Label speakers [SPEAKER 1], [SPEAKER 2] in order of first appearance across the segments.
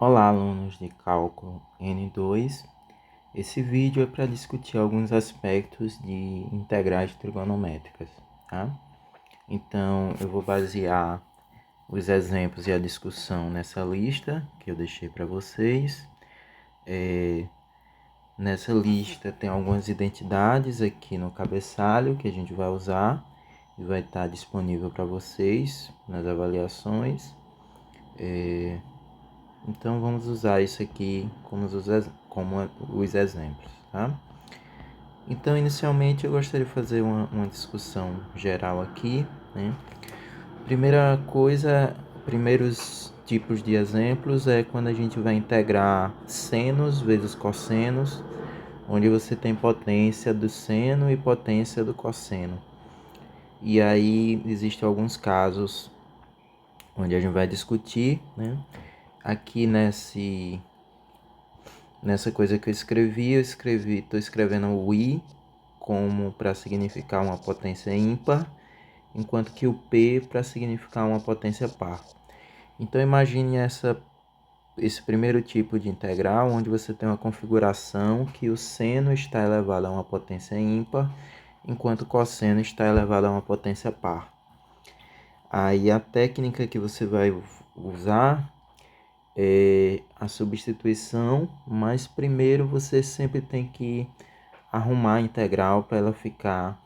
[SPEAKER 1] Olá, alunos de cálculo N2. Esse vídeo é para discutir alguns aspectos de integrais trigonométricas, tá? Então, eu vou basear os exemplos e a discussão nessa lista que eu deixei para vocês. Nessa lista tem algumas identidades aqui no cabeçalho que a gente vai usar e vai estar disponível para vocês nas avaliações. Então vamos usar isso aqui como os exemplos, tá? Então inicialmente eu gostaria de fazer uma discussão geral aqui, né? Primeira coisa, primeiros tipos de exemplos é quando a gente vai integrar senos vezes cossenos, onde você tem potência do seno e potência do cosseno. E aí existem alguns casos onde a gente vai discutir, né? Aqui nessa coisa que eu estou escrevendo o I como para significar uma potência ímpar, enquanto que o P para significar uma potência par. Então imagine esse primeiro tipo de integral, onde você tem uma configuração que o seno está elevado a uma potência ímpar, enquanto o cosseno está elevado a uma potência par. Aí a técnica que você vai usar a substituição, mas primeiro você sempre tem que arrumar a integral para ela ficar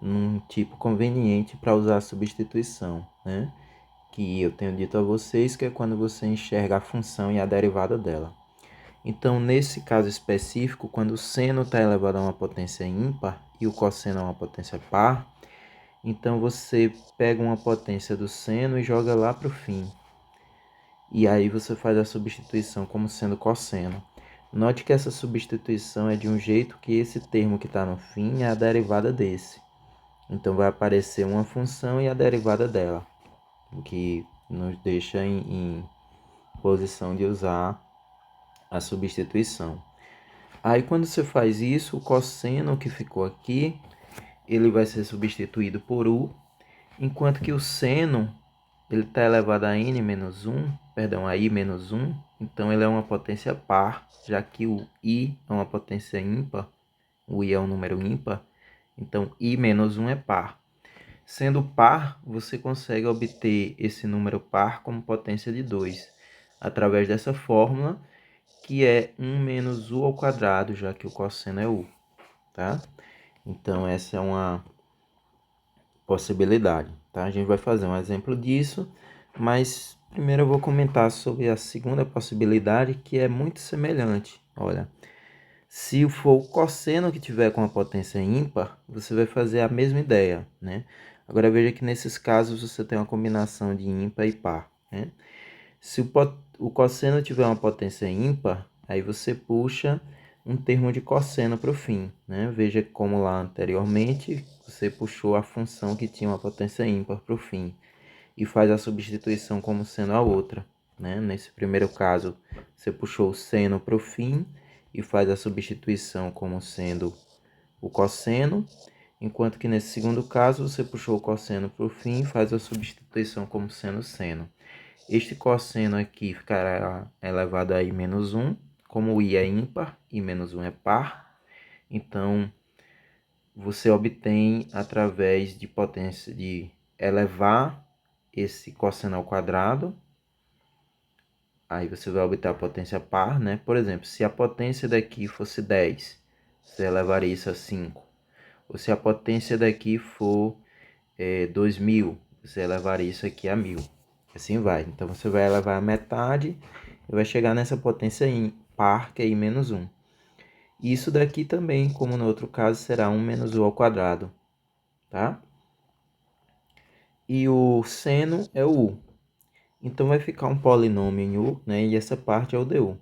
[SPEAKER 1] num tipo conveniente para usar a substituição, né? Que eu tenho dito a vocês que é quando você enxerga a função e a derivada dela. Então, nesse caso específico, quando o seno está elevado a uma potência ímpar e o cosseno a uma potência par, então você pega uma potência do seno e joga lá para o fim. E aí você faz a substituição como sendo cosseno. Note que essa substituição é de um jeito que esse termo que está no fim é a derivada desse. Então vai aparecer uma função e a derivada dela, o que nos deixa em posição de usar a substituição. Aí quando você faz isso, o cosseno que ficou aqui, ele vai ser substituído por U, enquanto que o seno ele está elevado a n menos 1, a i menos 1, então ele é uma potência par, já que o i é uma potência ímpar, o i é um número ímpar, então i menos 1 é par. Sendo par, você consegue obter esse número par como potência de 2, através dessa fórmula, que é 1 menos u ao quadrado, já que o cosseno é u, tá? Então essa é uma possibilidade, tá? A gente vai fazer um exemplo disso, mas primeiro eu vou comentar sobre a segunda possibilidade, que é muito semelhante. Olha, se for o cosseno que tiver com a potência ímpar, você vai fazer a mesma ideia, né? Agora veja que nesses casos você tem uma combinação de ímpar e par, né? Se o cosseno tiver uma potência ímpar, aí você puxa um termo de cosseno para o fim, né? Veja como lá anteriormente você puxou a função que tinha uma potência ímpar para o fim e faz a substituição como sendo a outra, né? Nesse primeiro caso, você puxou o seno para o fim e faz a substituição como sendo o cosseno, enquanto que nesse segundo caso você puxou o cosseno para o fim e faz a substituição como sendo seno. Este cosseno aqui ficará elevado a i menos 1, como o i é ímpar, i menos 1 é par, então você obtém através de potência de elevar esse cosseno ao quadrado, aí você vai obter a potência par, né? Por exemplo, se a potência daqui fosse 10, você elevaria isso a 5. Ou se a potência daqui for 2000, você elevaria isso aqui a 1000. Assim vai. Então você vai elevar a metade e vai chegar nessa potência par, que é i menos 1. Isso daqui também, como no outro caso, será 1 menos u ao quadrado, tá? E o seno é o u. Então vai ficar um polinômio em u, né? E essa parte é o du.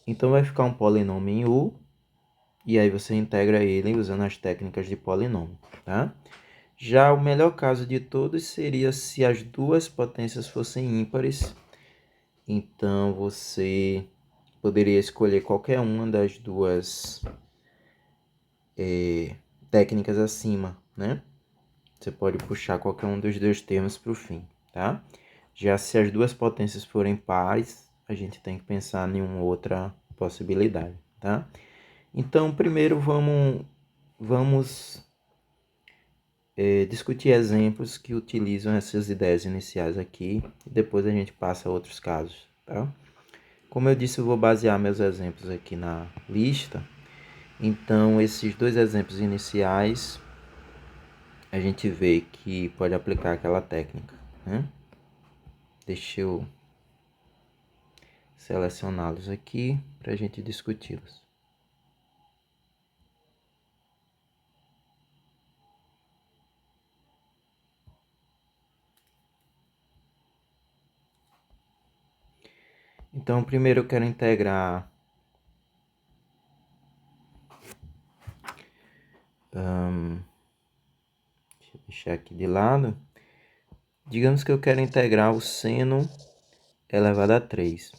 [SPEAKER 1] Então vai ficar um polinômio em u, e aí você integra ele usando as técnicas de polinômio, tá? Já o melhor caso de todos seria se as duas potências fossem ímpares. Então você poderia escolher qualquer uma das duas técnicas acima, né? Você pode puxar qualquer um dos dois termos para o fim, tá? Já se as duas potências forem pares, a gente tem que pensar em uma outra possibilidade, tá? Então, primeiro vamos discutir exemplos que utilizam essas ideias iniciais aqui, e depois a gente passa a outros casos, tá? Como eu disse, eu vou basear meus exemplos aqui na lista. Então, esses dois exemplos iniciais, a gente vê que pode aplicar aquela técnica, né? Deixa eu selecioná-los aqui para a gente discuti-los. Então, primeiro eu quero integrar deixa eu deixar aqui de lado. Digamos que eu quero integrar o seno elevado a 3.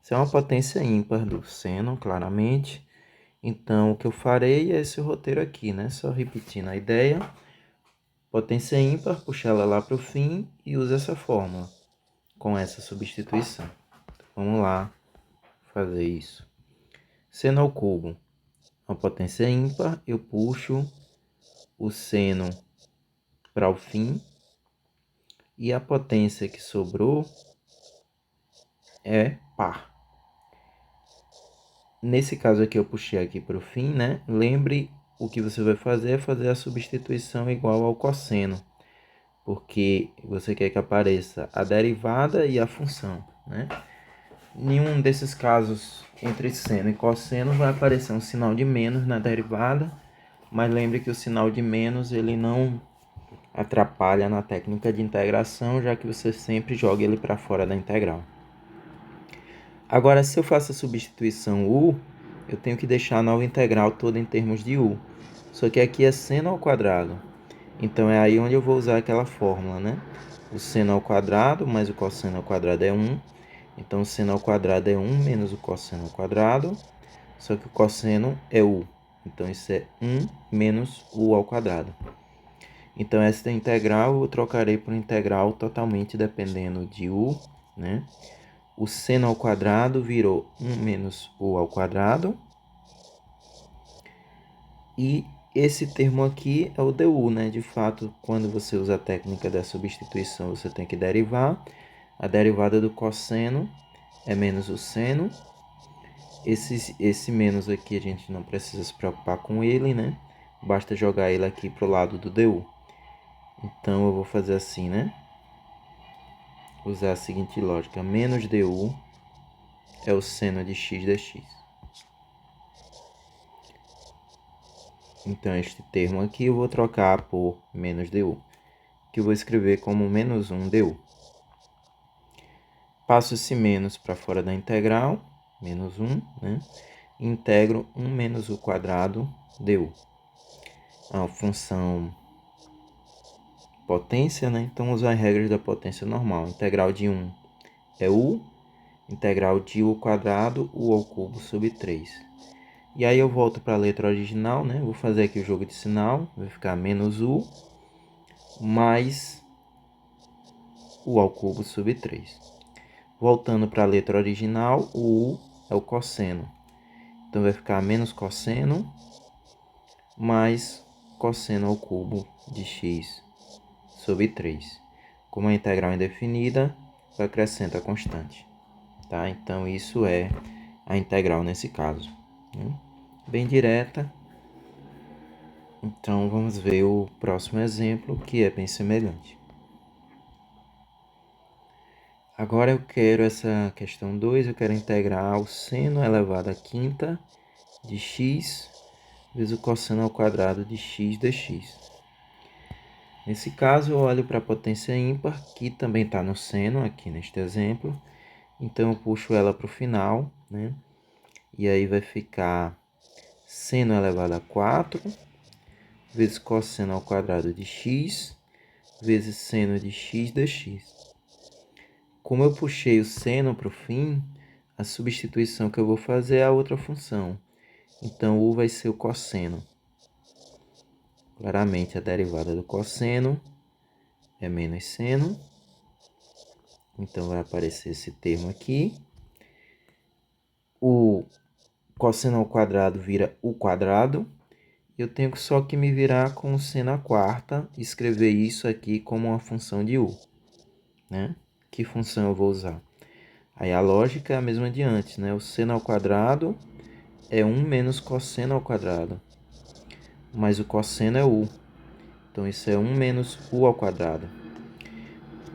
[SPEAKER 1] Isso é uma potência ímpar do seno, claramente. Então, o que eu farei é esse roteiro aqui, né? Só repetindo a ideia. Potência ímpar, puxar ela lá para o fim e usa essa fórmula com essa substituição. Então, vamos lá fazer isso. Seno ao cubo, uma potência ímpar, eu puxo o seno para o fim e a potência que sobrou é par. Nesse caso aqui eu puxei aqui para o fim, né? Lembre, o que você vai fazer é fazer a substituição igual ao cosseno, porque você quer que apareça a derivada e a função, né? Nenhum desses casos entre seno e cosseno vai aparecer um sinal de menos na derivada, mas lembre que o sinal de menos ele não atrapalha na técnica de integração, já que você sempre joga ele para fora da integral. Agora, se eu faço a substituição u, eu tenho que deixar a nova integral toda em termos de u. Só que aqui é seno ao quadrado. Então, é aí onde eu vou usar aquela fórmula, né? O seno ao quadrado mais o cosseno ao quadrado é 1. Então, o seno ao quadrado é 1 menos o cosseno ao quadrado. Só que o cosseno é u. Então, isso é 1 menos u ao quadrado. Então, esta integral eu trocarei por integral totalmente dependendo de u, né? O seno ao quadrado virou 1 menos u ao quadrado. E esse termo aqui é o du, né? De fato, quando você usa a técnica da substituição, você tem que derivar. A derivada do cosseno é menos o seno. Esse menos aqui a gente não precisa se preocupar com ele, né? Basta jogar ele aqui para o lado do du. Então, eu vou fazer assim, né? Usar a seguinte lógica. Menos du é o seno de x dx. Então, este termo aqui eu vou trocar por menos du, que eu vou escrever como menos 1 du. Passo esse menos para fora da integral, menos 1, né? Integro 1 menos u quadrado du. A função potência, né? Então, usar as regras da potência normal. Integral de 1 é u, integral de u quadrado, u ao cubo sobre 3. E aí eu volto para a letra original, né? Vou fazer aqui o jogo de sinal, vai ficar menos u mais u ao cubo sobre 3. Voltando para a letra original, o u é o cosseno. Então vai ficar menos cosseno mais cosseno ao cubo de x sobre 3. Como a integral é indefinida, eu acrescento a constante. Tá? Então, isso é a integral nesse caso. Né? Bem direta. Então, vamos ver o próximo exemplo, que é bem semelhante. Agora eu quero essa questão 2, eu quero integrar o seno elevado à quinta de x vezes o cosseno ao quadrado de x dx. Nesse caso, eu olho para a potência ímpar, que também está no seno, aqui neste exemplo. Então, eu puxo ela para o final, né? E aí vai ficar seno elevado a 4 vezes cosseno ao quadrado de x vezes seno de x dx. Como eu puxei o seno para o fim, a substituição que eu vou fazer é a outra função. Então, u vai ser o cosseno. Claramente, a derivada do cosseno é menos seno. Então, vai aparecer esse termo aqui. o cosseno ao quadrado vira o quadrado. Eu tenho só que me virar com o seno à quarta e escrever isso aqui como uma função de u, né? Que função eu vou usar? Aí a lógica é a mesma de antes, né? O seno ao quadrado é 1 menos cosseno ao quadrado, mas o cosseno é u. Então isso é 1 menos u ao quadrado.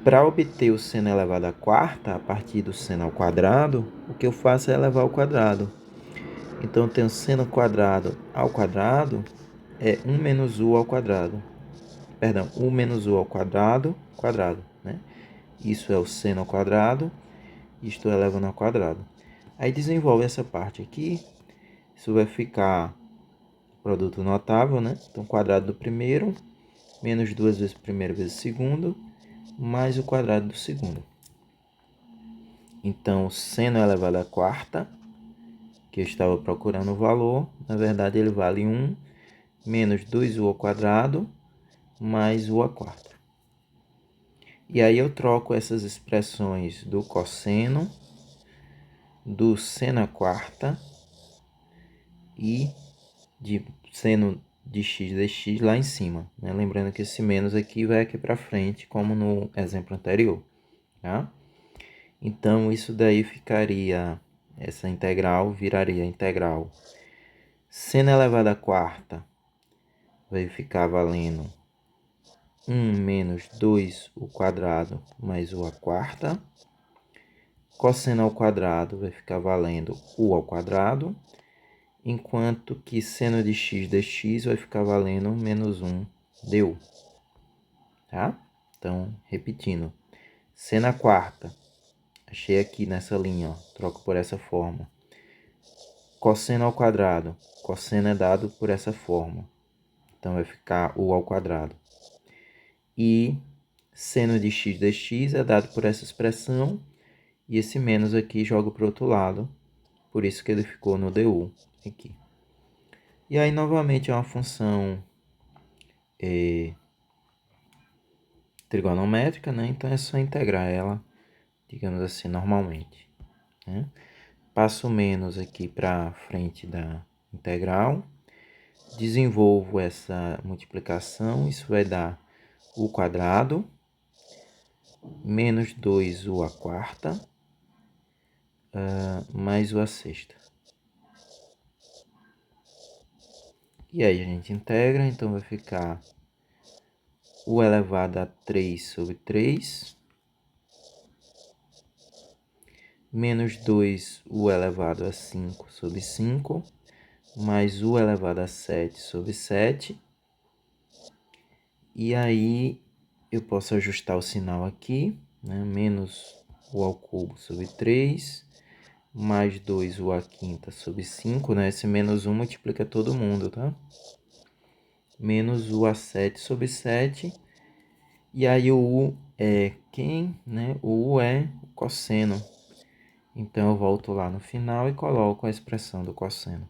[SPEAKER 1] Para obter o seno elevado à quarta, a partir do seno ao quadrado, o que eu faço é elevar ao quadrado. Então eu tenho seno quadrado ao quadrado é 1 menos u ao quadrado. Perdão, u menos u ao quadrado, quadrado, né? Isso é o seno ao quadrado, isto é elevando ao quadrado. Aí desenvolve essa parte aqui, isso vai ficar produto notável, né? Então, quadrado do primeiro, menos 2 vezes o primeiro vezes o segundo, mais o quadrado do segundo. Então, seno elevado à quarta, que eu estava procurando o valor, na verdade ele vale 1 menos 2u ao quadrado, mais u à quarta. E aí eu troco essas expressões do cosseno, do seno à quarta e de seno de x dx lá em cima, né? Lembrando que esse menos aqui vai aqui para frente, como no exemplo anterior, tá? Então, isso daí ficaria, essa integral viraria integral seno elevado à quarta, vai ficar valendo 1 menos 2 o quadrado mais u à quarta. Cosseno ao quadrado vai ficar valendo u ao quadrado, enquanto que seno de x dx vai ficar valendo menos 1 du. Tá? Então, repetindo. Seno à quarta, achei aqui nessa linha, ó, troco por essa forma. Cosseno ao quadrado, cosseno é dado por essa forma, então vai ficar u ao quadrado. E seno de x dx é dado por essa expressão, e esse menos aqui jogo para o outro lado, por isso que ele ficou no du aqui. E aí, novamente, é uma função trigonométrica, né? Então é só integrar ela, digamos assim, normalmente, né? Passo o menos aqui para frente da integral, desenvolvo essa multiplicação, isso vai dar u quadrado menos 2u à quarta mais u à sexta. E aí a gente integra, então vai ficar u elevado a 3 sobre 3 menos 2u elevado a 5 sobre 5 mais u elevado a 7 sobre 7. E aí eu posso ajustar o sinal aqui, né? Menos u ao cubo sobre 3, mais 2u à quinta sobre 5, né? Esse menos 1 multiplica todo mundo, tá? Menos u a 7 sobre 7. E aí o u é quem, né? O u é o cosseno. Então eu volto lá no final e coloco a expressão do cosseno.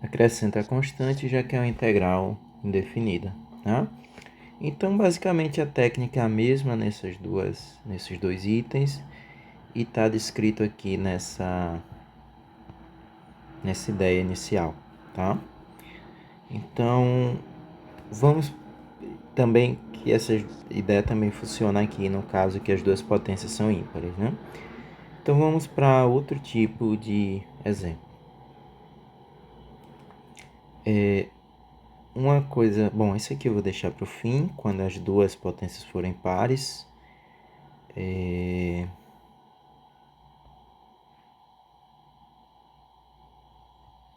[SPEAKER 1] Acrescenta a constante, já que é uma integral indefinida, tá? Então, basicamente, a técnica é a mesma nesses dois itens e está descrito aqui nessa ideia inicial, tá? Então, vamos também que essa ideia também funciona aqui no caso que as duas potências são ímpares, né? Então, vamos para outro tipo de exemplo. Uma coisa... Bom, esse aqui eu vou deixar para o fim, quando as duas potências forem pares.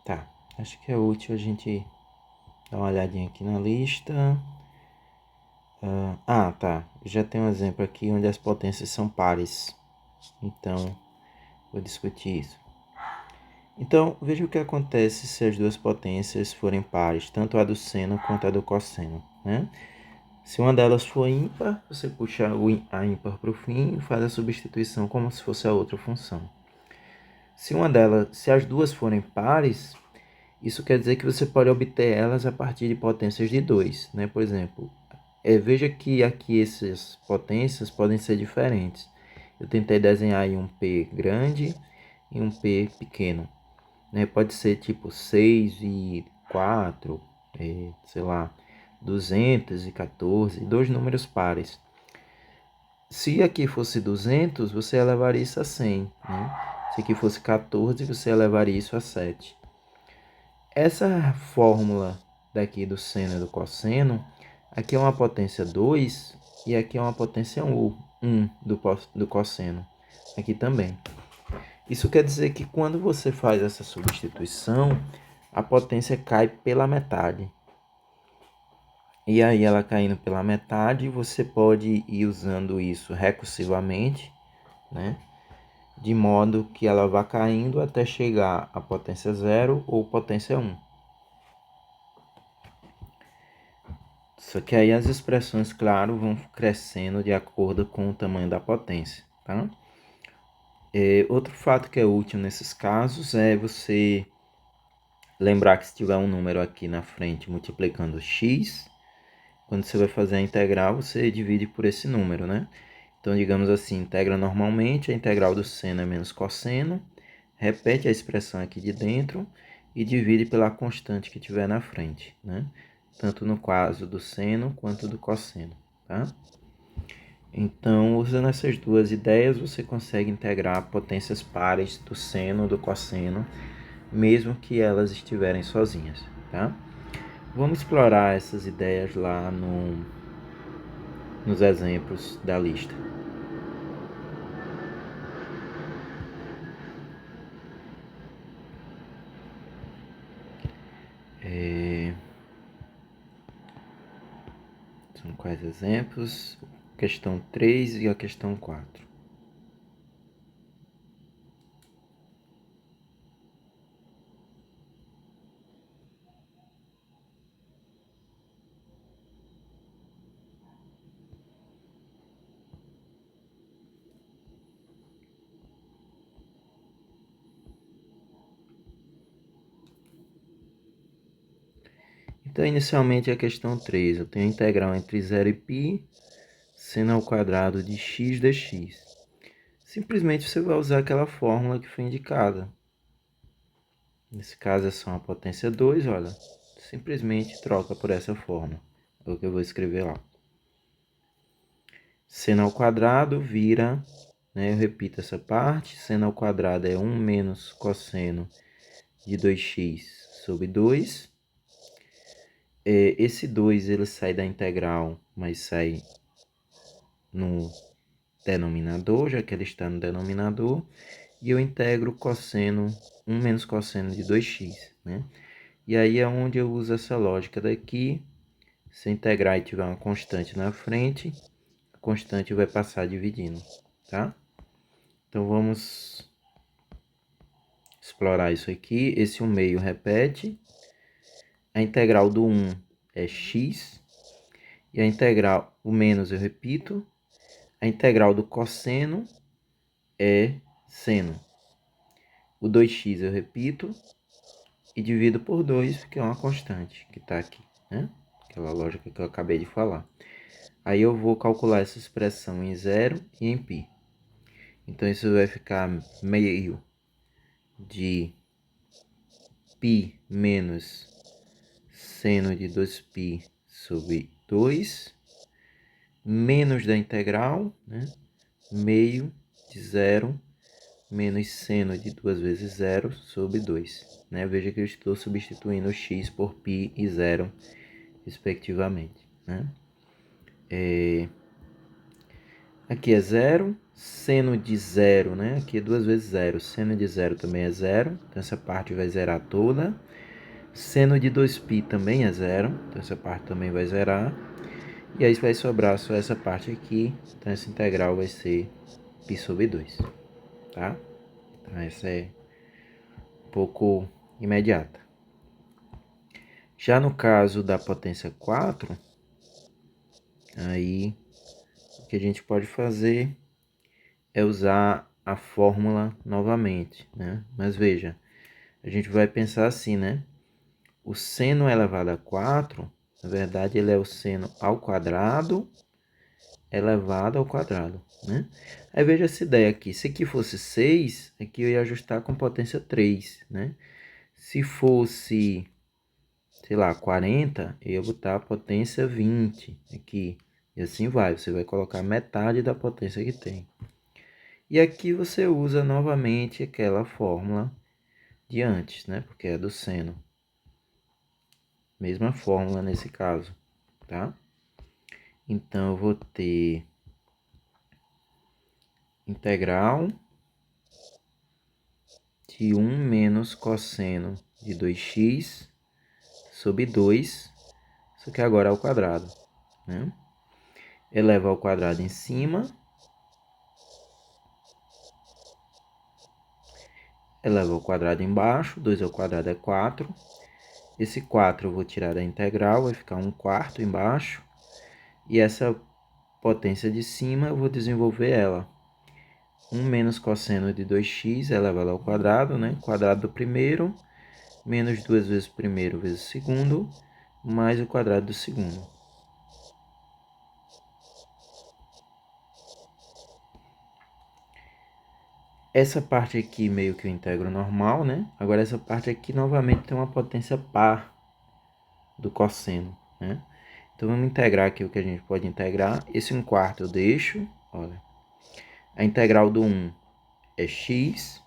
[SPEAKER 1] Tá, acho que é útil a gente dar uma olhadinha aqui na lista. Tá. Já tem um exemplo aqui onde as potências são pares. Então, vou discutir isso. Então, veja o que acontece se as duas potências forem pares, tanto a do seno quanto a do cosseno, né? Se uma delas for ímpar, você puxa a ímpar para o fim e faz a substituição como se fosse a outra função. Se as duas forem pares, isso quer dizer que você pode obter elas a partir de potências de 2, né? Por exemplo, veja que aqui essas potências podem ser diferentes. Eu tentei desenhar aí um P grande e um P pequeno, né? Pode ser tipo 6 e 4, sei lá, 214, dois números pares. Se aqui fosse 200, você elevaria isso a 100, né? Se aqui fosse 14, você elevaria isso a 7. Essa fórmula daqui do seno e do cosseno, aqui é uma potência 2 e aqui é uma potência 1 do cosseno. Aqui também. Isso quer dizer que quando você faz essa substituição, a potência cai pela metade. E aí ela caindo pela metade, você pode ir usando isso recursivamente, né? De modo que ela vá caindo até chegar à potência 0 ou potência 1. Só que aí as expressões, claro, vão crescendo de acordo com o tamanho da potência, tá? Outro fato que é útil nesses casos é você lembrar que se tiver um número aqui na frente multiplicando x, quando você vai fazer a integral, você divide por esse número, né? Então, digamos assim, integra normalmente, a integral do seno é menos cosseno, repete a expressão aqui de dentro e divide pela constante que tiver na frente, né? Tanto no caso do seno quanto do cosseno, tá? Então, usando essas duas ideias, você consegue integrar potências pares do seno e do cosseno, mesmo que elas estiverem sozinhas, tá? Vamos explorar essas ideias lá nos exemplos da lista. São quais exemplos? Questão 3 e a questão 4. Então, inicialmente, a questão 3. Eu tenho a integral entre 0 e π, seno ao quadrado de x dx. Simplesmente você vai usar aquela fórmula que foi indicada. Nesse caso é só uma potência 2, olha. Simplesmente troca por essa fórmula. É o que eu vou escrever lá. Seno ao quadrado vira, né, eu repito essa parte, seno ao quadrado é 1 menos cosseno de 2x sobre 2. Esse 2 ele sai da integral, mas sai no denominador, já que ele está no denominador. E eu integro cosseno, 1 menos cosseno de 2x, né? E aí é onde eu uso essa lógica daqui. Se integrar e tiver uma constante na frente, a constante vai passar dividindo, tá? Então vamos explorar isso aqui. Esse 1 meio repete. A integral do 1 é x. E a integral, o menos eu repito. A integral do cosseno é seno. O 2x eu repito e divido por 2, porque é uma constante que está aqui, né? Aquela lógica que eu acabei de falar. Aí eu vou calcular essa expressão em 0 e em π. Então isso vai ficar meio de π menos seno de 2π sobre 2, menos da integral, né? Meio de 0 menos seno de 2 vezes 0 sobre 2. Né? Veja que eu estou substituindo x por π e 0, respectivamente. Né? Aqui é 0, seno de 0, né? Aqui é 2 vezes 0. Seno de 0 também é 0, então essa parte vai zerar toda. Seno de 2π também é 0, então essa parte também vai zerar. E aí vai sobrar só essa parte aqui, então essa integral vai ser π sobre 2, tá? Então essa é um pouco imediata. Já no caso da potência 4, Aí, o que a gente pode fazer é usar a fórmula novamente, né? Mas veja, a gente vai pensar assim, né? O seno elevado a 4, na verdade, ele é o seno ao quadrado elevado ao quadrado, né? Aí veja essa ideia aqui. Se aqui fosse 6, aqui eu ia ajustar com potência 3, né? Se fosse, sei lá, 40, eu ia botar a potência 20 aqui. E assim vai, você vai colocar metade da potência que tem. E aqui você usa novamente aquela fórmula de antes, né? Porque é do seno. Mesma fórmula nesse caso, tá? Então, eu vou ter integral de 1 menos cosseno de 2x sobre 2, só que agora ao quadrado, né? Eleva ao quadrado em cima, eleva ao quadrado embaixo, 2 ao quadrado é 4. Esse 4 eu vou tirar da integral, vai ficar 1/4 embaixo. E essa potência de cima eu vou desenvolver ela. 1 menos cosseno de 2x elevado ao quadrado, né? Quadrado do primeiro, menos 2 vezes o primeiro vezes o segundo, mais o quadrado do segundo. Essa parte aqui meio que eu integro normal, né? Agora essa parte aqui novamente tem uma potência par do cosseno, né? Então vamos integrar aqui o que a gente pode integrar. Esse 1/4 eu deixo, olha. A integral do 1 é x.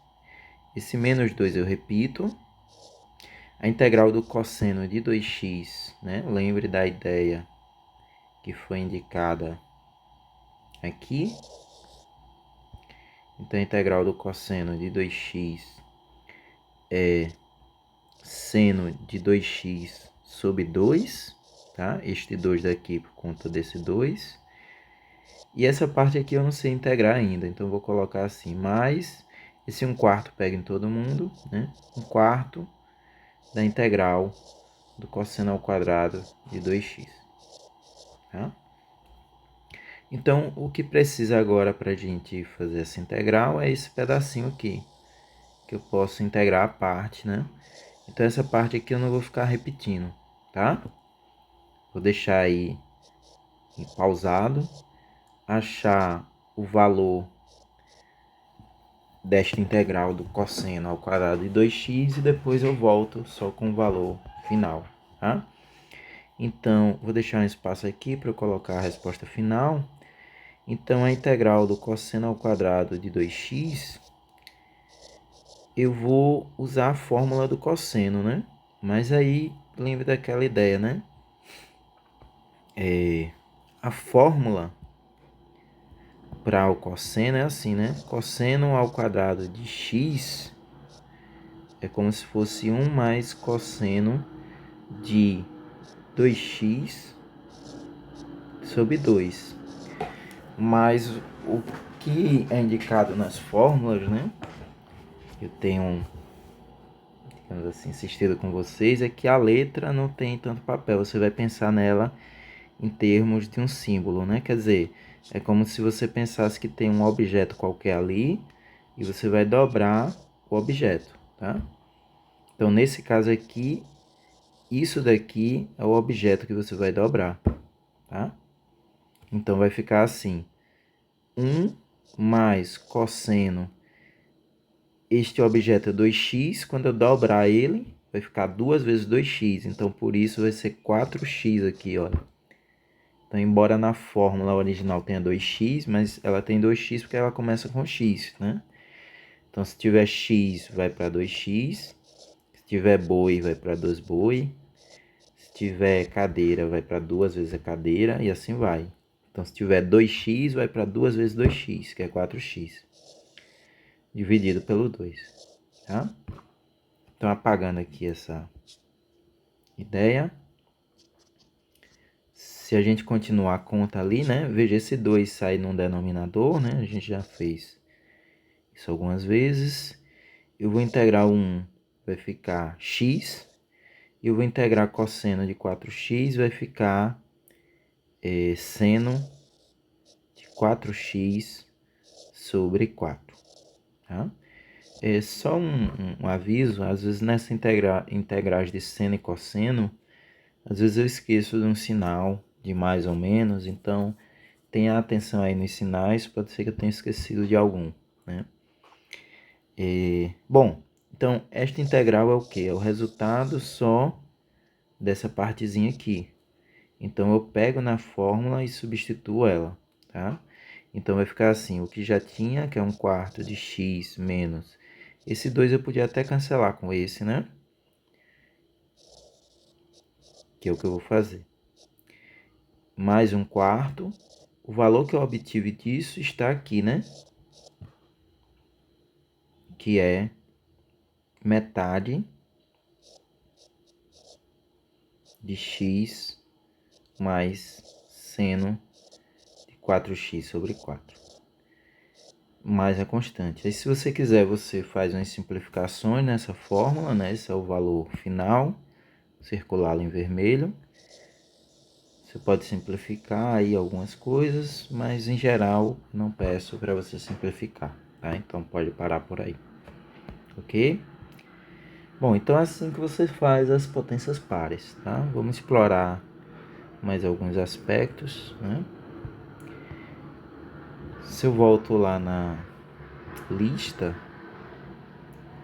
[SPEAKER 1] Esse menos 2 eu repito. A integral do cosseno de 2x, né? Lembre da ideia que foi indicada aqui. Então, a integral do cosseno de 2x é seno de 2x sobre 2, tá? Este 2 daqui por conta desse 2. E essa parte aqui eu não sei integrar ainda, então eu vou colocar assim, mais esse 1/4 pega em todo mundo, né? 1/4 da integral do cosseno ao quadrado de 2x, tá? Então, o que precisa agora para a gente fazer essa integral é esse pedacinho aqui, que eu posso integrar a parte, né? Então, essa parte aqui eu não vou ficar repetindo, tá? Vou deixar aí pausado, achar o valor desta integral do cosseno ao quadrado de 2x e depois eu volto só com o valor final, tá? Então, vou deixar um espaço aqui para eu colocar a resposta final. Então, a integral do cosseno ao quadrado de 2x, eu vou usar a fórmula do cosseno, né? Mas aí, lembra daquela ideia, né? A fórmula para o cosseno é assim, né? Cosseno ao quadrado de x é como se fosse 1 mais cosseno de 2x sobre 2. Mas o que é indicado nas fórmulas, né? Eu tenho, digamos assim, insistido com vocês, é que a letra não tem tanto papel. Você vai pensar nela em termos de um símbolo, né? Quer dizer, é como se você pensasse que tem um objeto qualquer ali e você vai dobrar o objeto, tá? Então, nesse caso aqui, isso daqui é o objeto que você vai dobrar, tá? Então, vai ficar assim, 1 mais cosseno, este objeto é 2x, quando eu dobrar ele, vai ficar 2 vezes 2x, então por isso vai ser 4x aqui, olha. Então, embora na fórmula original tenha 2x, mas ela tem 2x porque ela começa com x, né? Então, se tiver x, vai para 2x. Se tiver boi, vai para 2 boi. Se tiver cadeira, vai para 2 vezes a cadeira e assim vai. Então, se tiver 2x, vai para 2 vezes 2x, que é 4x. Dividido pelo 2, tá? Então, apagando aqui essa ideia. Se a gente continuar a conta ali, né? Veja, esse 2 sai num denominador, né? A gente já fez isso algumas vezes. Eu vou integrar 1, vai ficar x. E eu vou integrar cosseno de 4x, vai ficar seno de 4x sobre 4. Tá? Só um aviso, às vezes nessa integrais de seno e cosseno, às vezes eu esqueço de um sinal de mais ou menos, então tenha atenção aí nos sinais, pode ser que eu tenha esquecido de algum, né? Bom, então esta integral é o que? É o resultado só dessa partezinha aqui. Então eu pego na fórmula e substituo ela, tá? Então vai ficar assim, o que já tinha, que é 1/4 de x menos... Esse 2 eu podia até cancelar com esse, né? Que é o que eu vou fazer. Mais 1/4. O valor que eu obtive disso está aqui, né? Que é metade de x mais seno de 4x sobre 4. Mais a constante. Aí, se você quiser, você faz umas simplificações nessa fórmula, né? Esse é o valor final, circulá-lo em vermelho. Você pode simplificar aí algumas coisas, mas em geral não peço para você simplificar, tá? Então pode parar por aí, ok? Bom, então é assim que você faz as potências pares, tá? Vamos explorar mais alguns aspectos, né? Se eu volto lá na lista,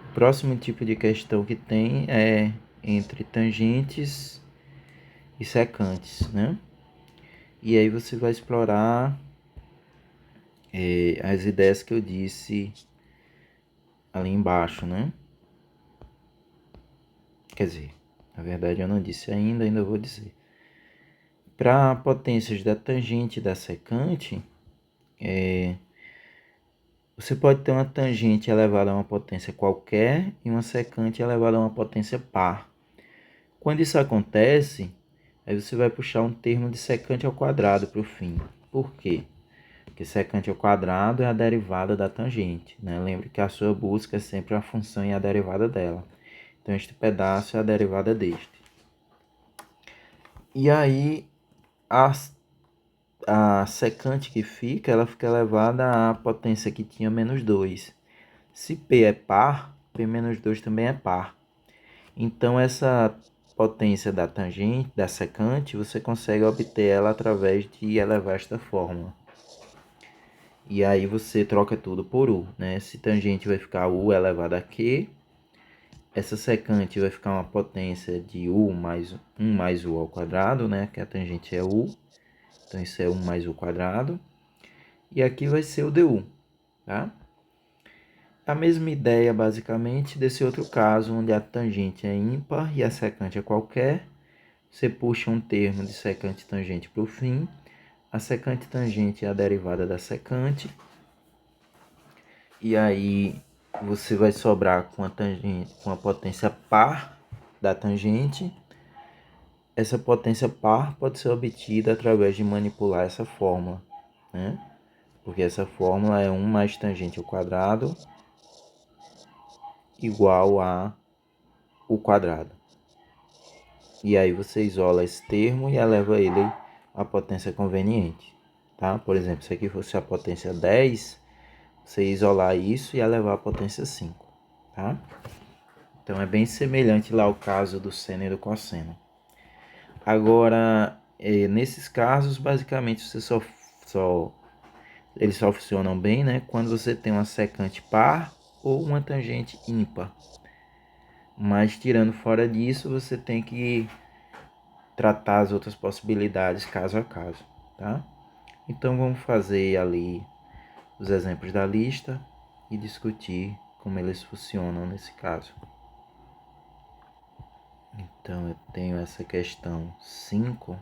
[SPEAKER 1] o próximo tipo de questão que tem é entre tangentes e secantes, né? E aí você vai explorar as ideias que eu disse ali embaixo, né? Quer dizer, na verdade eu não disse ainda vou dizer. Para potências da tangente e da secante, você pode ter uma tangente elevada a uma potência qualquer e uma secante elevada a uma potência par. Quando isso acontece, aí você vai puxar um termo de secante ao quadrado para o fim. Por quê? Porque secante ao quadrado é a derivada da tangente, né? Lembre que a sua busca é sempre a função e a derivada dela. Então, este pedaço é a derivada deste. E aí, a secante que fica, ela fica elevada à potência que tinha menos 2. Se P é par, P menos 2 também é par. Então, essa potência da tangente, da secante, você consegue obter ela através de elevar esta fórmula. E aí você troca tudo por U, né? Esse tangente vai ficar U elevado a Q. Essa secante vai ficar uma potência de U mais 1 mais U ao quadrado, né? Que a tangente é U. Então, isso é 1 mais U quadrado. E aqui vai ser o du, tá? A mesma ideia, basicamente, desse outro caso, onde a tangente é ímpar e a secante é qualquer. Você puxa um termo de secante e tangente para o fim. A secante tangente é a derivada da secante. E aí você vai sobrar com a tangente, com a potência par da tangente. Essa potência par pode ser obtida através de manipular essa fórmula, né? Porque essa fórmula é 1 mais tangente ao quadrado igual a o quadrado. E aí você isola esse termo e eleva ele à potência conveniente, tá? Por exemplo, se aqui fosse a potência 10, você isolar isso e elevar a potência 5, tá? Então é bem semelhante lá ao caso do seno e do cosseno. Agora, nesses casos, basicamente você eles só funcionam bem, né, quando você tem uma secante par ou uma tangente ímpar. Mas tirando fora disso, você tem que tratar as outras possibilidades caso a caso, tá? Então vamos fazer ali os exemplos da lista e discutir como eles funcionam nesse caso. Então eu tenho essa questão 5.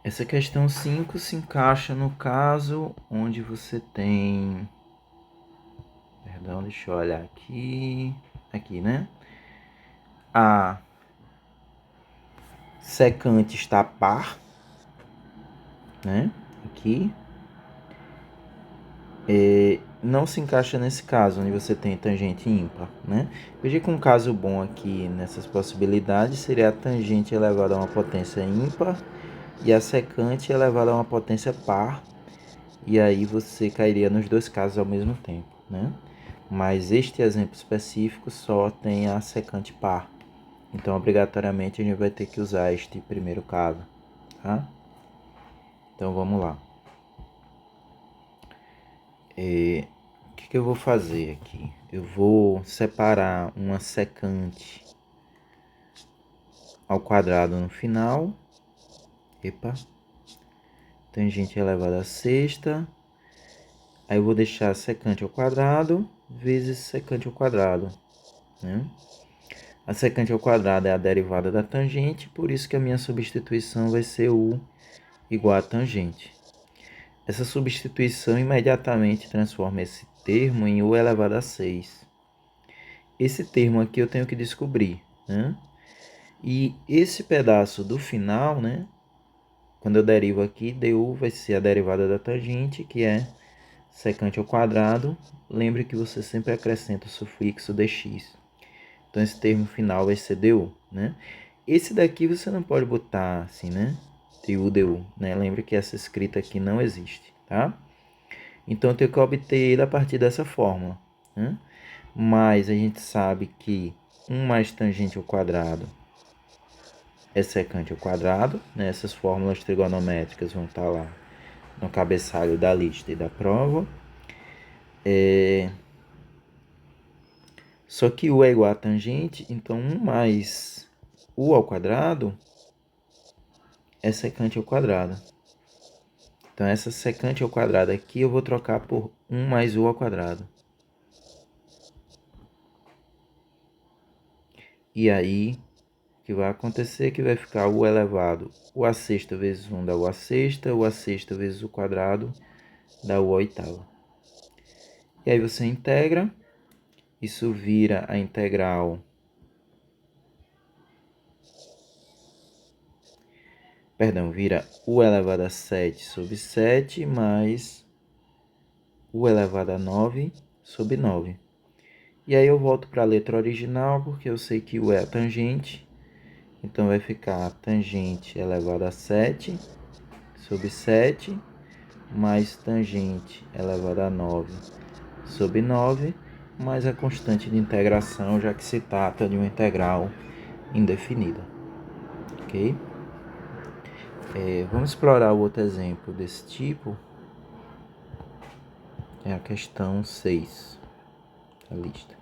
[SPEAKER 1] Essa questão 5 se encaixa no caso onde você tem... Perdão, deixa eu olhar aqui. Aqui, né? A secante está par, né? Aqui. não se encaixa nesse caso, onde você tem tangente ímpar, né? Veja que um caso bom aqui nessas possibilidades seria a tangente elevada a uma potência ímpar e a secante elevada a uma potência par, e aí você cairia nos dois casos ao mesmo tempo, né? Mas este exemplo específico só tem a secante par, então obrigatoriamente a gente vai ter que usar este primeiro caso, tá? Então vamos lá. O que eu vou fazer aqui? Eu vou separar uma secante ao quadrado no final. Epa. Tangente elevada a sexta. Aí eu vou deixar secante ao quadrado vezes secante ao quadrado, né? A secante ao quadrado é a derivada da tangente, por isso que a minha substituição vai ser u igual a tangente. Essa substituição imediatamente transforma esse termo em u elevado a 6. Esse termo aqui eu tenho que descobrir, né? E esse pedaço do final, né? Quando eu derivo aqui, du vai ser a derivada da tangente, que é secante ao quadrado. Lembre que você sempre acrescenta o sufixo dx. Então, esse termo final vai ser du, né? Esse daqui você não pode botar assim, né? Du, né? Lembre que essa escrita aqui não existe, tá? Então, eu tenho que obter ele a partir dessa fórmula, né? Mas a gente sabe que 1 mais tangente ao quadrado é secante ao quadrado, né? Essas fórmulas trigonométricas vão estar lá no cabeçalho da lista e da prova. Só que u é igual a tangente, então 1 mais u ao quadrado é secante ao quadrado. Então, essa secante ao quadrado aqui eu vou trocar por 1 mais u ao quadrado. E aí, o que vai acontecer é que vai ficar u elevado, u a sexta vezes 1 dá u a sexta, u a sexta vezes o quadrado dá u a oitava. E aí você integra, isso vira a integral, vira u elevado a 7 sobre 7 mais u elevado a 9 sobre 9. E aí eu volto para a letra original, porque eu sei que u é a tangente. Então vai ficar tangente elevado a 7 sobre 7 mais tangente elevado a 9 sobre 9 mais a constante de integração, já que se trata de uma integral indefinida. Ok? Vamos explorar o outro exemplo desse tipo. É a questão 6 da lista.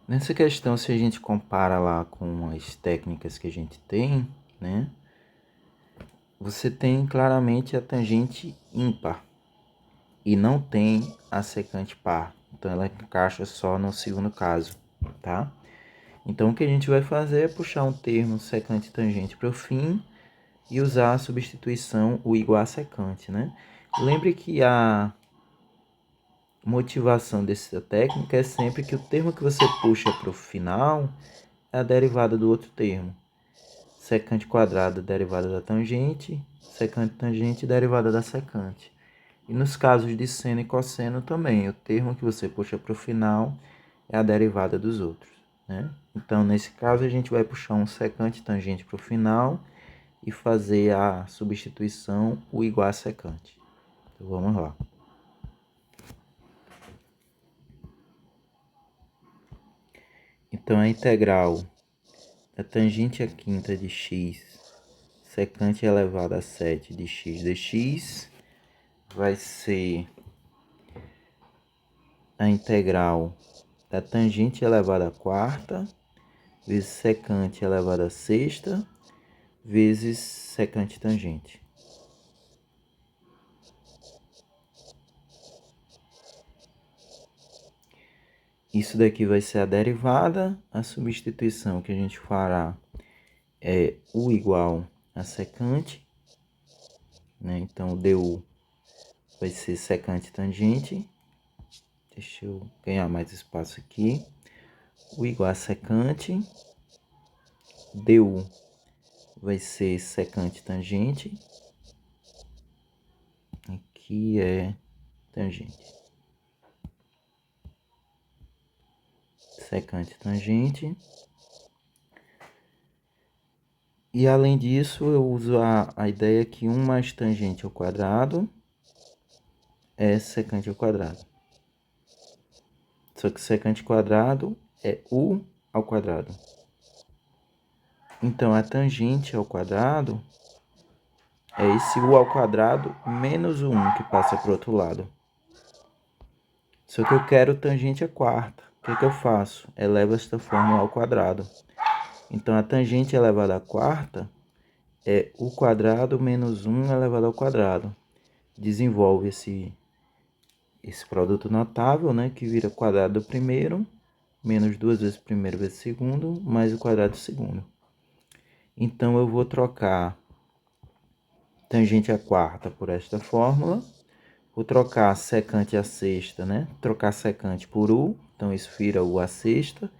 [SPEAKER 1] Nessa questão, se a gente compara lá com as técnicas que a gente tem, né? Você tem claramente a tangente ímpar e não tem a secante par. Então, ela encaixa só no segundo caso, tá? Então, o que a gente vai fazer é puxar um termo secante e tangente para o fim e usar a substituição u igual a secante, né? Lembre que a motivação dessa técnica é sempre que o termo que você puxa para o final é a derivada do outro termo. Secante quadrado, derivada da tangente, secante tangente, derivada da secante. E nos casos de seno e cosseno também, o termo que você puxa para o final é a derivada dos outros, né? Então, nesse caso, a gente vai puxar um secante tangente para o final e fazer a substituição u igual a secante. Então, vamos lá. Então, a integral da tangente à quinta de x, secante elevado a 7 de x dx, vai ser a integral da tangente elevada à quarta vezes secante elevado à sexta vezes secante tangente. Isso daqui vai ser a derivada, a substituição que a gente fará é u igual a secante, né? Então, du vai ser secante tangente, Deixa eu ganhar mais espaço aqui. U igual a secante. DU vai ser secante tangente. Aqui é tangente. Secante tangente. E além disso, eu uso a ideia que 1 mais tangente ao quadrado é secante ao quadrado. Só que secante quadrado é U ao quadrado. Então, a tangente ao quadrado é esse U ao quadrado menos o 1 que passa para o outro lado. Só que eu quero tangente à quarta. O que eu faço? Elevo esta fórmula ao quadrado. Então, a tangente elevada à quarta é U quadrado menos 1 elevado ao quadrado. Desenvolve esse produto notável, né, que vira quadrado do primeiro, menos 2 vezes primeiro vezes segundo, mais o quadrado do segundo. Então, eu vou trocar tangente à quarta por esta fórmula. Vou trocar secante à sexta, né? Trocar secante por U, então isso vira U à sexta.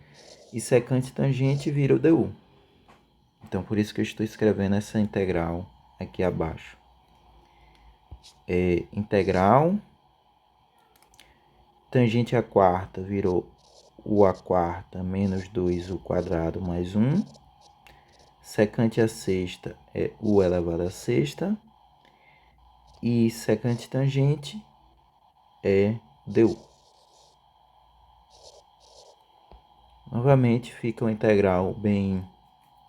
[SPEAKER 1] E secante tangente vira o DU. Então, por isso que eu estou escrevendo essa integral aqui abaixo. Integral, tangente à quarta virou U à quarta menos 2U quadrado mais 1. Secante à sexta é U elevado à sexta. E secante tangente é DU. Novamente fica uma integral bem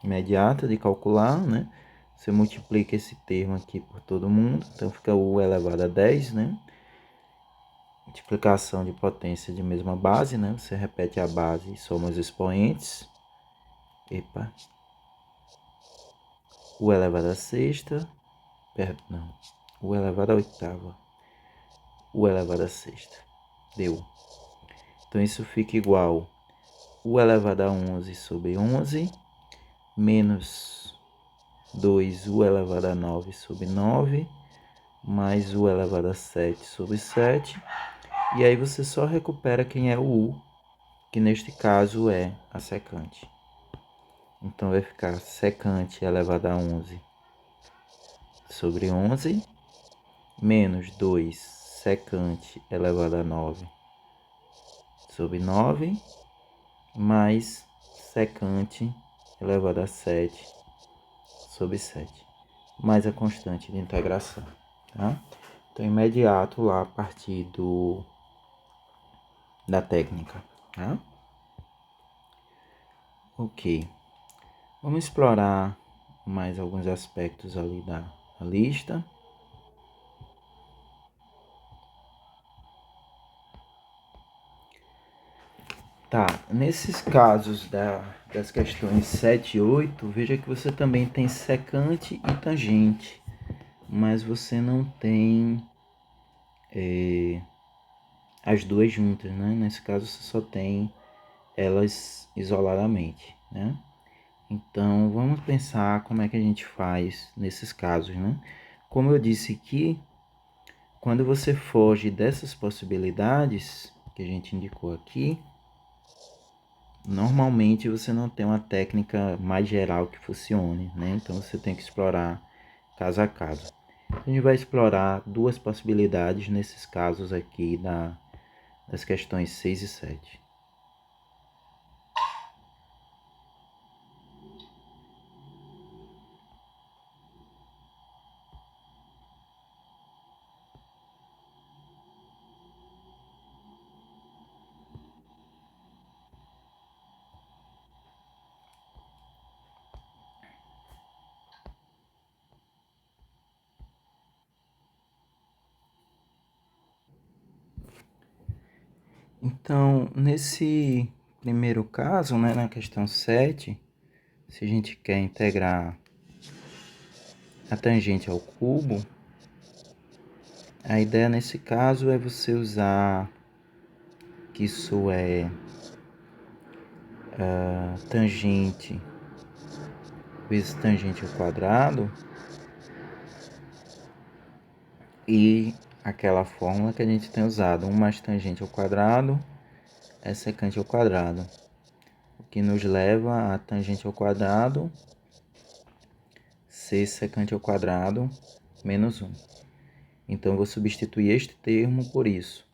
[SPEAKER 1] imediata de calcular, né? Você multiplica esse termo aqui por todo mundo, então fica U elevado a 10, né? Multiplicação de potência de mesma base, né? Você repete a base e soma os expoentes. Epa. U elevado a sexta, perdão, U elevado a oitava, U elevado a sexta, deu. Então isso fica igual U elevado a 11 sobre 11, menos 2U elevado a 9 sobre 9, mais U elevado a 7 sobre 7. E aí você só recupera quem é o U, que neste caso é a secante. Então vai ficar secante elevado a 11 sobre 11, menos 2 secante elevado a 9 sobre 9, mais secante elevado a 7 sobre 7, mais a constante de integração. Tá? Então, imediato lá a partir da técnica. Tá? Ok. Vamos explorar mais alguns aspectos ali da lista. Tá, nesses casos das questões 7 e 8, veja que você também tem secante e tangente, mas você não tem as duas juntas, né? Nesse caso você só tem elas isoladamente, né? Então, vamos pensar como é que a gente faz nesses casos, né? Como eu disse aqui, quando você foge dessas possibilidades que a gente indicou aqui, normalmente você não tem uma técnica mais geral que funcione, né? Então você tem que explorar caso a caso. A gente vai explorar duas possibilidades nesses casos aqui das questões 6 e 7. Então, nesse primeiro caso, né, na questão 7, se a gente quer integrar a tangente ao cubo, a ideia nesse caso é você usar que isso é tangente vezes tangente ao quadrado, e aquela fórmula que a gente tem usado. 1 mais tangente ao quadrado é secante ao quadrado. O que nos leva a tangente ao quadrado ser secante ao quadrado menos 1. Então, eu vou substituir este termo por isso.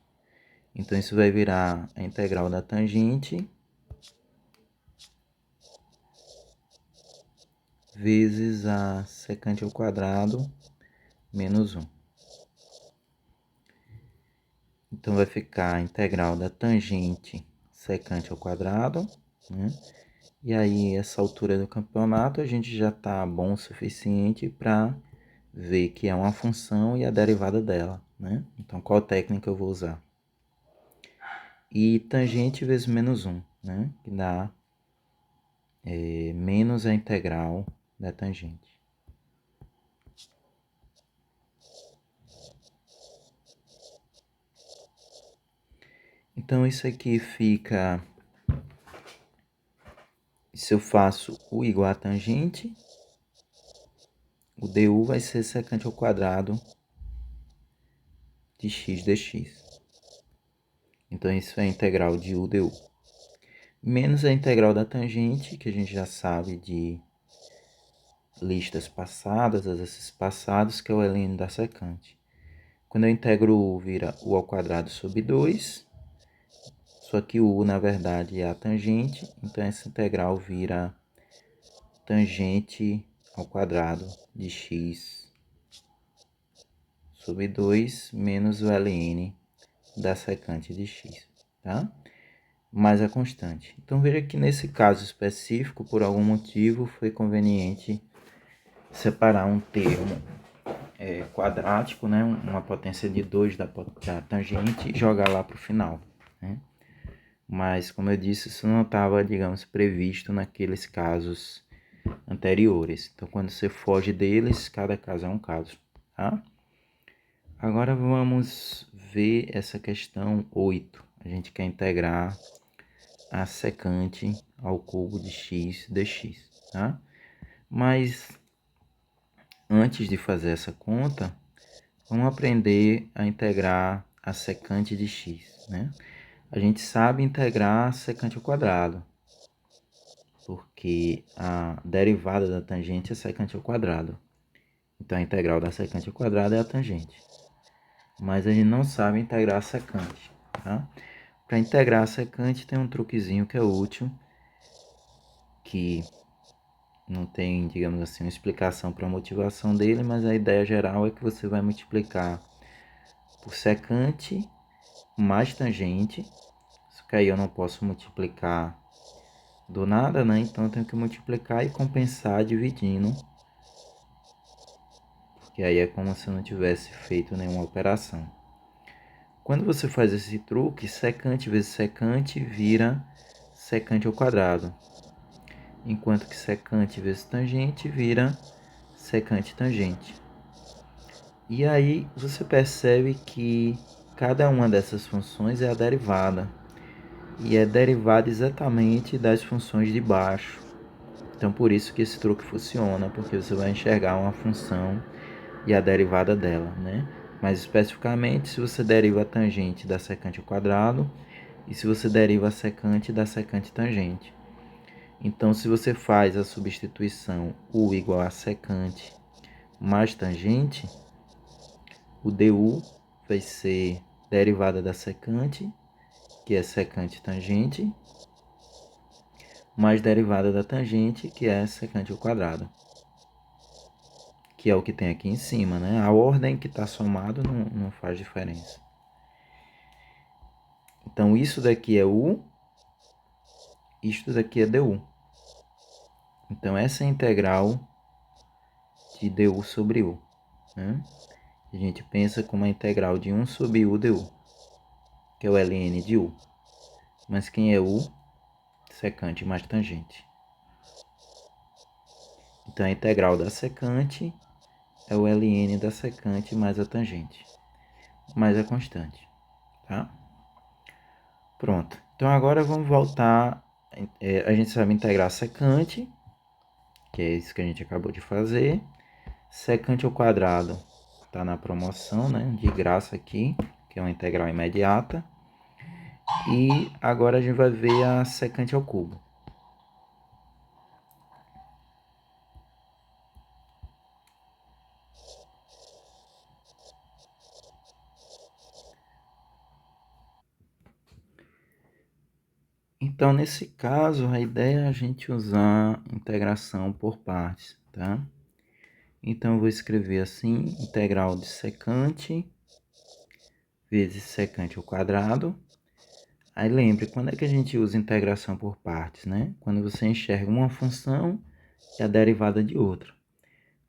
[SPEAKER 1] Então, isso vai virar a integral da tangente vezes a secante ao quadrado menos 1. Então, vai ficar a integral da tangente secante ao quadrado, né? E aí, essa altura do campeonato, a gente já está bom o suficiente para ver que é uma função e a derivada dela, né? Então, qual técnica eu vou usar? E tangente vezes menos 1, né? Que dá menos a integral da tangente. Então, isso aqui fica... Se eu faço u igual a tangente, o du vai ser secante ao quadrado de x dx. Então, isso é a integral de u du. Menos a integral da tangente, que a gente já sabe de listas passadas, exercícios passados, que é o ln da secante. Quando eu integro u, vira u ao quadrado sobre 2. Só que o u, na verdade, é a tangente. Então, essa integral vira tangente ao quadrado de x sobre 2 menos o ln da secante de x, tá? Mais a constante. Então, veja que nesse caso específico, por algum motivo, foi conveniente separar um termo quadrático, né? Uma potência de 2 da tangente e jogar lá para o final, né? Mas, como eu disse, isso não estava, digamos, previsto naqueles casos anteriores. Então, quando você foge deles, cada caso é um caso, tá? Agora vamos ver essa questão 8. A gente quer integrar a secante ao cubo de x dx, tá? Mas antes de fazer essa conta, vamos aprender a integrar a secante de x, né? A gente sabe integrar a secante ao quadrado, porque a derivada da tangente é secante ao quadrado. Então, a integral da secante ao quadrado é a tangente. Mas a gente não sabe integrar a secante, tá? Para integrar a secante tem um truquezinho que é útil, que não tem, digamos assim, uma explicação para a motivação dele, mas a ideia geral é que você vai multiplicar por secante mais tangente. Só que aí eu não posso multiplicar do nada, né? Então eu tenho que multiplicar e compensar dividindo, porque aí é como se eu não tivesse feito nenhuma operação. Quando você faz esse truque, secante vezes secante vira secante ao quadrado, enquanto que secante vezes tangente vira secante tangente. E aí você percebe que cada uma dessas funções é a derivada, e é derivada exatamente das funções de baixo. Então, por isso que esse truque funciona, porque você vai enxergar uma função e a derivada dela, né? Mais especificamente, se você deriva a tangente da secante ao quadrado e se você deriva a secante da secante tangente. Então, se você faz a substituição u igual a secante mais tangente, o du vai ser derivada da secante, que é secante tangente, mais derivada da tangente, que é secante ao quadrado, que é o que tem aqui em cima, né? A ordem que está somado não faz diferença. Então, isso daqui é u, isto daqui é du. Então, essa é a integral de du sobre u, né? A gente pensa como a integral de 1 sobre u du, que é o ln de u. Mas quem é u? Secante mais tangente. Então, a integral da secante é o ln da secante mais a tangente, mais a constante, tá? Pronto. Então, agora vamos voltar. A gente sabe integrar a secante, que é isso que a gente acabou de fazer. Secante ao quadrado tá na promoção, né? De graça aqui, que é uma integral imediata. E agora a gente vai ver a secante ao cubo. Então, nesse caso, a ideia é a gente usar integração por partes, tá? Então, eu vou escrever assim, integral de secante vezes secante ao quadrado. Aí lembre, quando é que a gente usa integração por partes, né? Quando você enxerga uma função e a derivada de outra.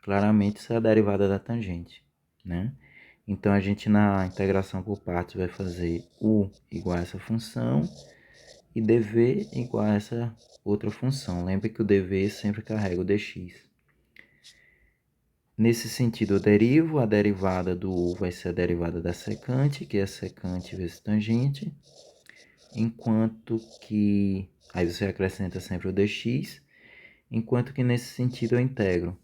[SPEAKER 1] Claramente, isso é a derivada da tangente, né? Então, a gente na integração por partes vai fazer u igual a essa função e dv igual a essa outra função. Lembre que o dv sempre carrega o dx. Nesse sentido, eu derivo, a derivada do u vai ser a derivada da secante, que é secante vezes tangente, enquanto que... Aí você acrescenta sempre o dx, enquanto que nesse sentido eu integro.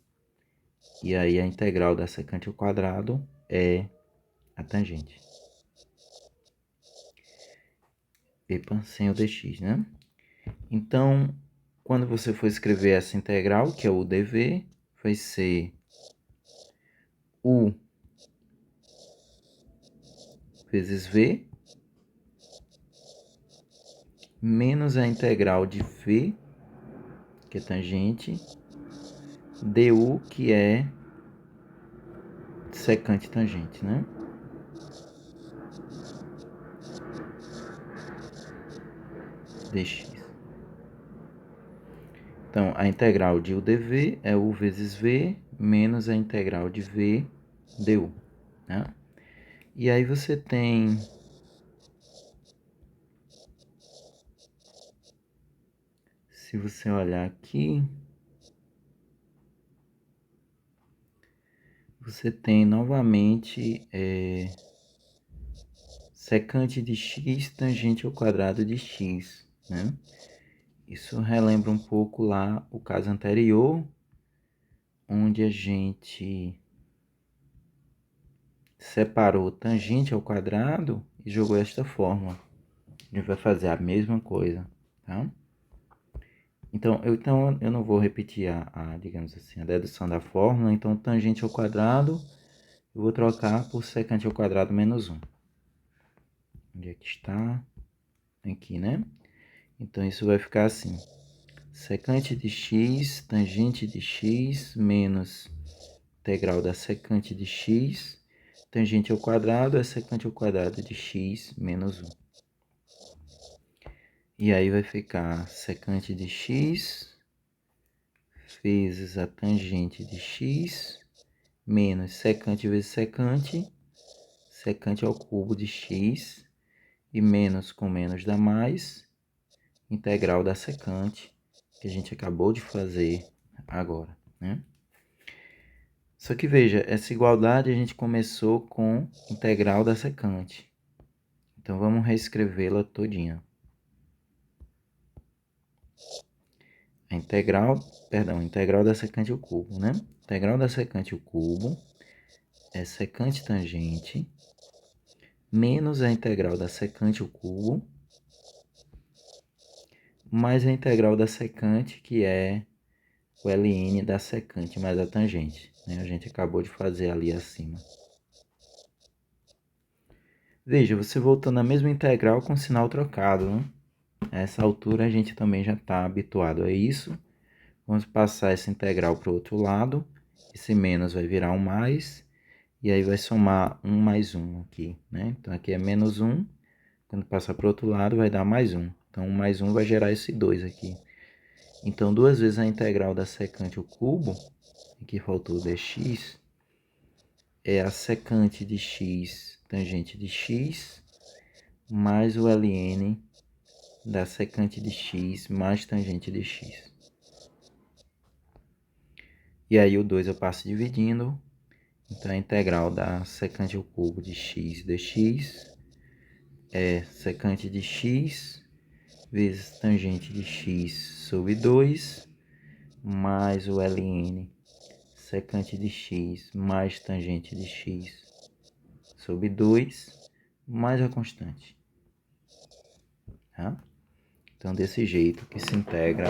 [SPEAKER 1] E aí a integral da secante ao quadrado é a tangente. Epa, sem o dx, né? Então, quando você for escrever essa integral, que é o dv, vai ser u vezes v, menos a integral de φ, que é tangente, du, que é secante tangente, né? Dx. Então, a integral de u dv é u vezes v, menos a integral de v du, né? E aí você tem... Se você olhar aqui, você tem novamente secante de x tangente ao quadrado de x, né? Isso relembra um pouco lá o caso anterior, onde a gente separou tangente ao quadrado e jogou esta fórmula. A gente vai fazer a mesma coisa, tá? Então eu não vou repetir digamos assim, a dedução da fórmula. Então, tangente ao quadrado, eu vou trocar por secante ao quadrado menos 1. Onde é que está? Aqui, né? Então, isso vai ficar assim. Secante de x, tangente de x, menos integral da secante de x, tangente ao quadrado é secante ao quadrado de x menos 1. E aí vai ficar secante de x vezes a tangente de x, menos secante vezes secante, secante ao cubo de x, e menos com menos dá mais, integral da secante, que a gente acabou de fazer agora, né? Só que veja, essa igualdade a gente começou com integral da secante. Então vamos reescrevê-la todinha. A integral da secante ao cubo, né? Integral da secante ao cubo é secante tangente menos a integral da secante ao cubo mais a integral da secante, que é o ln da secante mais a tangente, né? A gente acabou de fazer ali acima. Veja, você voltou na mesma integral com sinal trocado, né? A essa altura a gente também já está habituado a isso. Vamos passar essa integral para o outro lado. Esse menos vai virar um mais. E aí vai somar 1 mais 1 aqui, né? Então aqui é menos 1. Quando passar para o outro lado vai dar mais 1. Então 1 mais 1 vai gerar esse 2 aqui. Então duas vezes a integral da secante ao cubo, aqui faltou o dx, é a secante de x tangente de x, mais o ln da secante de x mais tangente de x. E aí o 2 eu passo dividindo. Então a integral da secante ao cubo de x dx é secante de x vezes tangente de x sobre 2, mais o ln secante de x mais tangente de x sobre 2 mais a constante. Tá? Então, desse jeito que se integra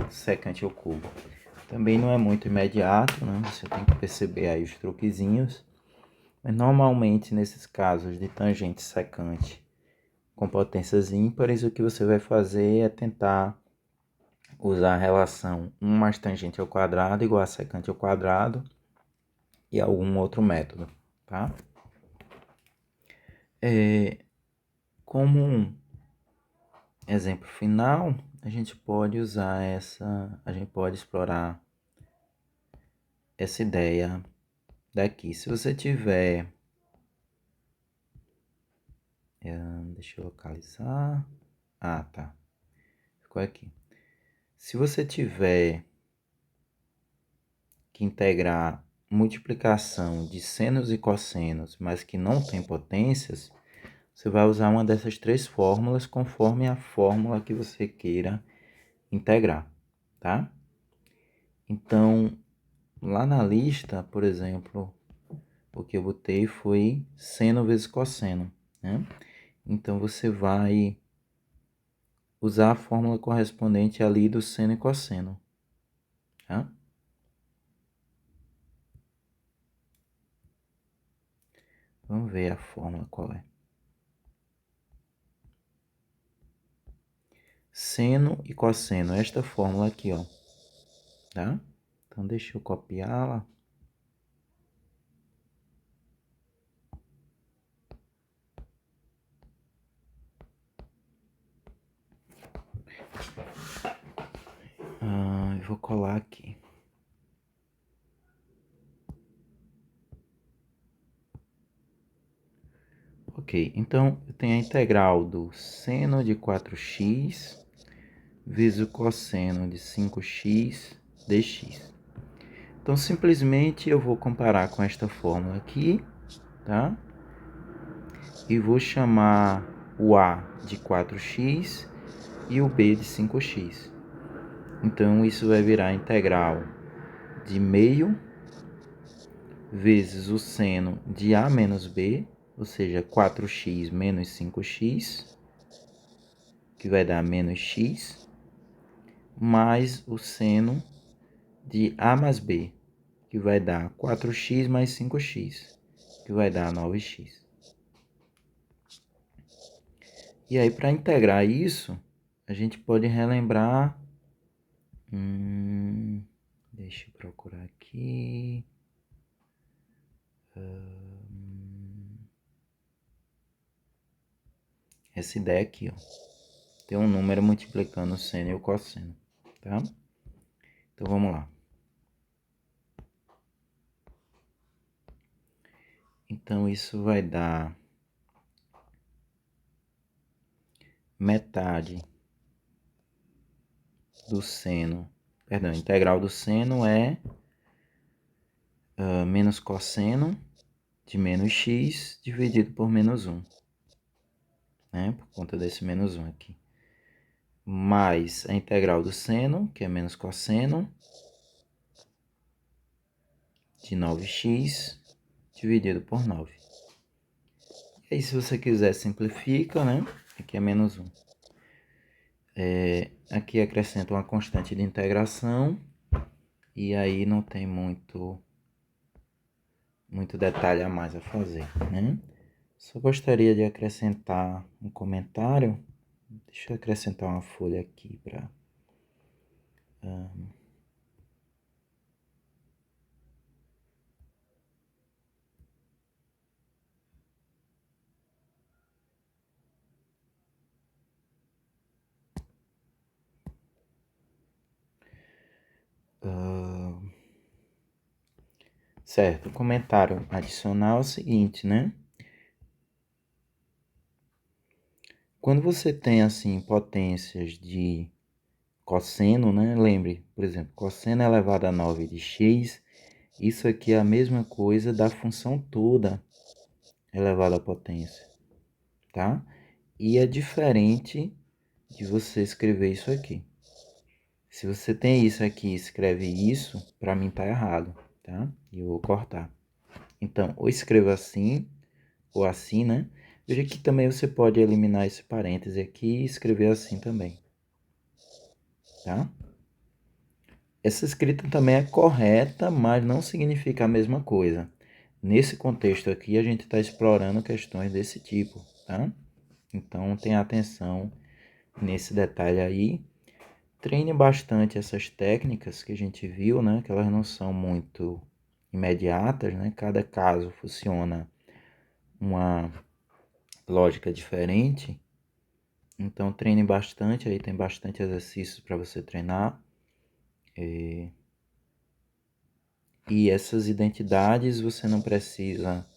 [SPEAKER 1] secante ao cubo. Também não é muito imediato, né? Você tem que perceber aí os truquezinhos. Mas normalmente, nesses casos de tangente secante com potências ímpares, o que você vai fazer é tentar usar a relação 1 mais tangente ao quadrado igual a secante ao quadrado e algum outro método, tá? Como um exemplo final, a gente pode explorar essa ideia daqui. Se você tiver, deixa eu localizar, tá, ficou aqui. Se você tiver que integrar multiplicação de senos e cossenos, mas que não tem potências, você vai usar uma dessas três fórmulas conforme a fórmula que você queira integrar, tá? Então, lá na lista, por exemplo, o que eu botei foi seno vezes cosseno, né? Então, você vai usar a fórmula correspondente ali do seno e cosseno, tá? Vamos ver a fórmula qual é. Seno e cosseno, esta fórmula aqui, ó, tá? Então, deixa eu copiá-la. Eu vou colar aqui. Ok, então eu tenho a integral do seno de 4x vezes o cosseno de 5x dx. Então, simplesmente eu vou comparar com esta fórmula aqui, tá? E vou chamar o a de 4x e o b de 5x. Então, isso vai virar a integral de meio vezes o seno de a menos b, ou seja, 4x menos 5x, que vai dar menos x, mais o seno de a mais b, que vai dar 4x mais 5x, que vai dar 9x. E aí, para integrar isso, a gente pode relembrar... deixa eu procurar aqui... essa ideia aqui, ó. Tem um número multiplicando o seno e o cosseno, tá? Então, vamos lá. Então, isso vai dar metade do seno. Perdão, a integral do seno é menos cosseno de menos x dividido por menos 1. Né? Por conta desse menos 1 aqui. Mais a integral do seno, que é menos cosseno, de 9x dividido por 9. E aí, se você quiser, simplifica, né? Aqui é menos 1. Aqui acrescenta uma constante de integração. E aí não tem muito detalhe a mais a fazer, né? Só gostaria de acrescentar um comentário. Deixa eu acrescentar uma folha aqui para... Certo, o comentário adicional é o seguinte, né? Quando você tem, assim, potências de cosseno, né? Lembre, por exemplo, cosseno elevado a 9 de x, isso aqui é a mesma coisa da função toda elevada à potência, tá? E é diferente de você escrever isso aqui. Se você tem isso aqui e escreve isso, para mim tá errado, tá? E eu vou cortar. Então, ou escreva assim, ou assim, né? Veja que também você pode eliminar esse parêntese aqui e escrever assim também, tá? Essa escrita também é correta, mas não significa a mesma coisa. Nesse contexto aqui, a gente está explorando questões desse tipo, tá? Então, tenha atenção nesse detalhe aí. Treine bastante essas técnicas que a gente viu, né? Que elas não são muito imediatas, né? Cada caso funciona uma lógica diferente. Então treine bastante, aí tem bastante exercício para você treinar. E essas identidades você não precisa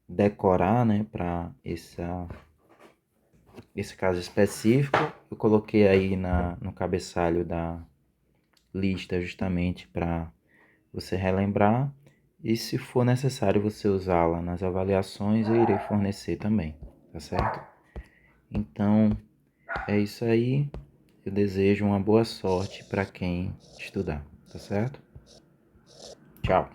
[SPEAKER 1] decorar, né? Para esse caso específico. Eu coloquei aí no cabeçalho da lista justamente para você relembrar. E se for necessário você usá-la nas avaliações, eu irei fornecer também, tá certo? Então, é isso aí. Eu desejo uma boa sorte para quem estudar, tá certo? Tchau.